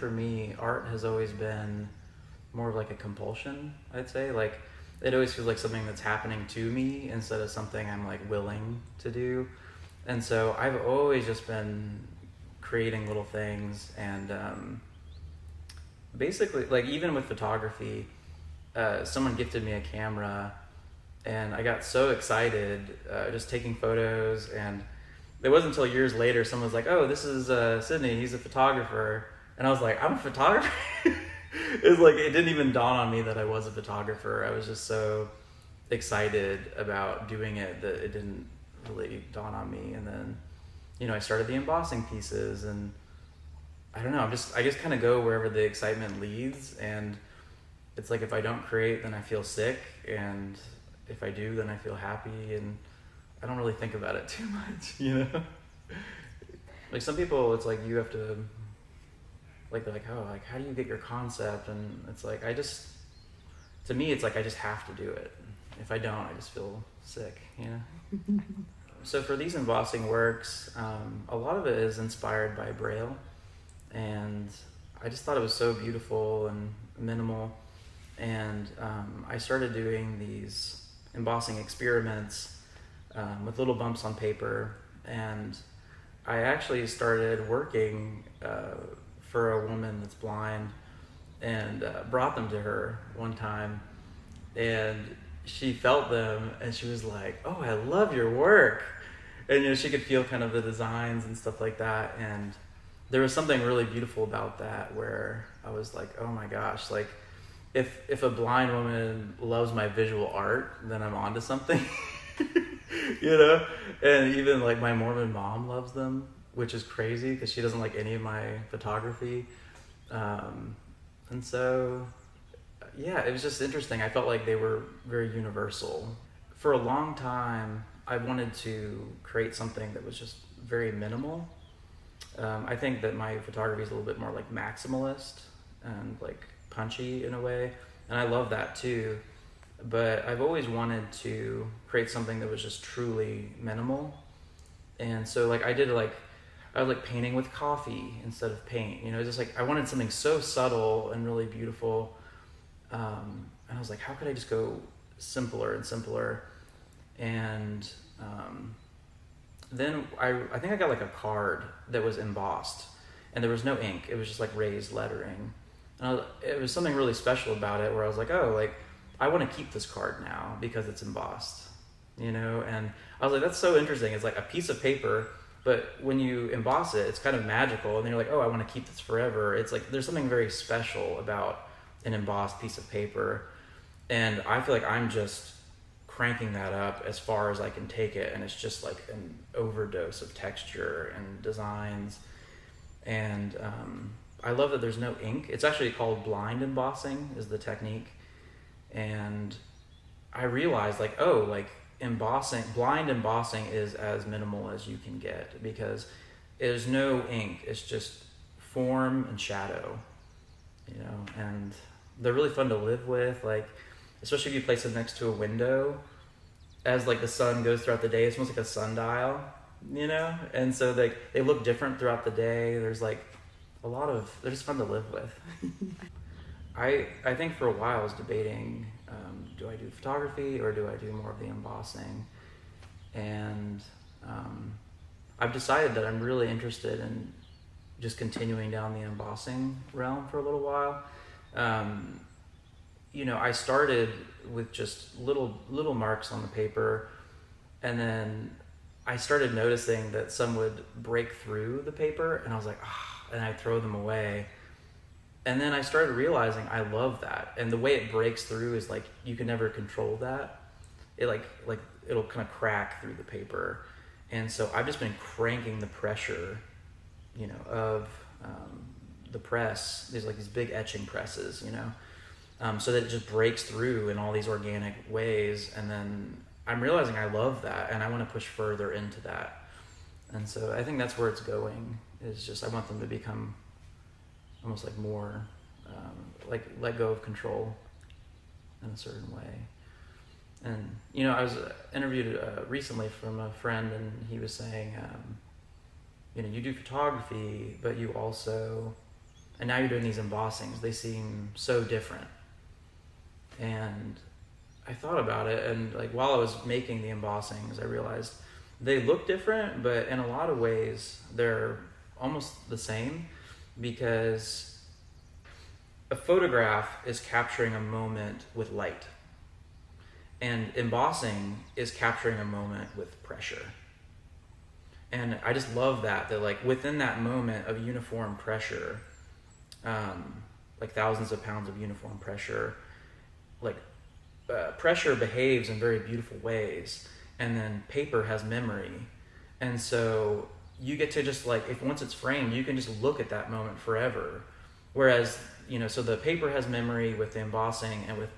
For me, art has always been more of like a compulsion, I'd say. Like, it always feels like something that's happening to me instead of something I'm like willing to do. And so I've always just been creating little things, and basically, like, even with photography, someone gifted me a camera, and I got so excited just taking photos. And it wasn't until years later someone was like, "Oh, this is Sydney. He's a photographer," and I was like, "I'm a photographer." It was like it didn't even dawn on me that I was a photographer. I was just so excited about doing it that it didn't really dawn on me. And then, I started the embossing pieces, and I don't know. I just kind of go wherever the excitement leads, and it's like if I don't create, then I feel sick, and if I do, then I feel happy, and I don't really think about it too much. Like some people, it's like you have to, like they're like, oh, like how do you get your concept? And it's like to me, it's like I just have to do it. If I don't, I just feel sick. So for these embossing works, a lot of it is inspired by Braille, and I just thought it was so beautiful and minimal. And I started doing these embossing experiments with little bumps on paper, and I actually started working for a woman that's blind, and brought them to her one time, and she felt them, and she was like, "Oh, I love your work." And she could feel kind of the designs and stuff like that, and there was something really beautiful about that, where I was like, oh my gosh, like if a blind woman loves my visual art, then I'm onto something. And even like my Mormon mom loves them, which is crazy because she doesn't like any of my photography. And so yeah, it was just interesting. I felt like they were very universal. For a long time, I wanted to create something that was just very minimal. I think that my photography is a little bit more like maximalist and like punchy in a way, and I love that too. But I've always wanted to create something that was just truly minimal. And so like I was like painting with coffee instead of paint. Just like I wanted something so subtle and really beautiful. And I was like, how could I just go simpler and simpler? And then I think I got like a card that was embossed, and there was no ink. It was just like raised lettering. And it was something really special about it, where I was like, oh, like I want to keep this card now because it's embossed, And I was like, that's so interesting. It's like a piece of paper, but when you emboss it, it's kind of magical. And then you're like, oh, I want to keep this forever. It's like there's something very special about an embossed piece of paper. And I feel like I'm just cranking that up as far as I can take it, and it's just like an overdose of texture and designs. And I love that there's no ink. It's actually called blind embossing is the technique. And I realized like, oh, like blind embossing is as minimal as you can get, because there's no ink. It's just form and shadow, and they're really fun to live with. Like, especially if you place them next to a window, as like the sun goes throughout the day, it's almost like a sundial, and so they look different throughout the day. There's like they're just fun to live with. I think for a while I was debating, do I do photography or do I do more of the embossing? And I've decided that I'm really interested in just continuing down the embossing realm for a little while. I started with just little marks on the paper, and then I started noticing that some would break through the paper, and I was like, and I'd throw them away. And then I started realizing I love that, and the way it breaks through is like you can never control that. It like it'll kind of crack through the paper, and so I've just been cranking the pressure, of the press. There's like these big etching presses, so that it just breaks through in all these organic ways. And then I'm realizing I love that, and I want to push further into that. And so I think that's where it's going. Is just I want them to become almost like more like let go of control in a certain way. And I was interviewed recently from a friend, and he was saying, you do photography, but you also and now you're doing these embossings. They seem so different. And I thought about it, and like while I was making the embossings, I realized they look different, but in a lot of ways they're almost the same, because a photograph is capturing a moment with light, and embossing is capturing a moment with pressure. And I just love that like within that moment of uniform pressure, like thousands of pounds of uniform pressure, like pressure behaves in very beautiful ways, and then paper has memory. And so you get to just like, if once it's framed, you can just look at that moment forever. Whereas, so the paper has memory with the embossing, and with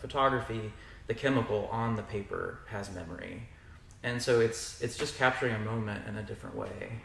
photography, the chemical on the paper has memory. And so it's just capturing a moment in a different way.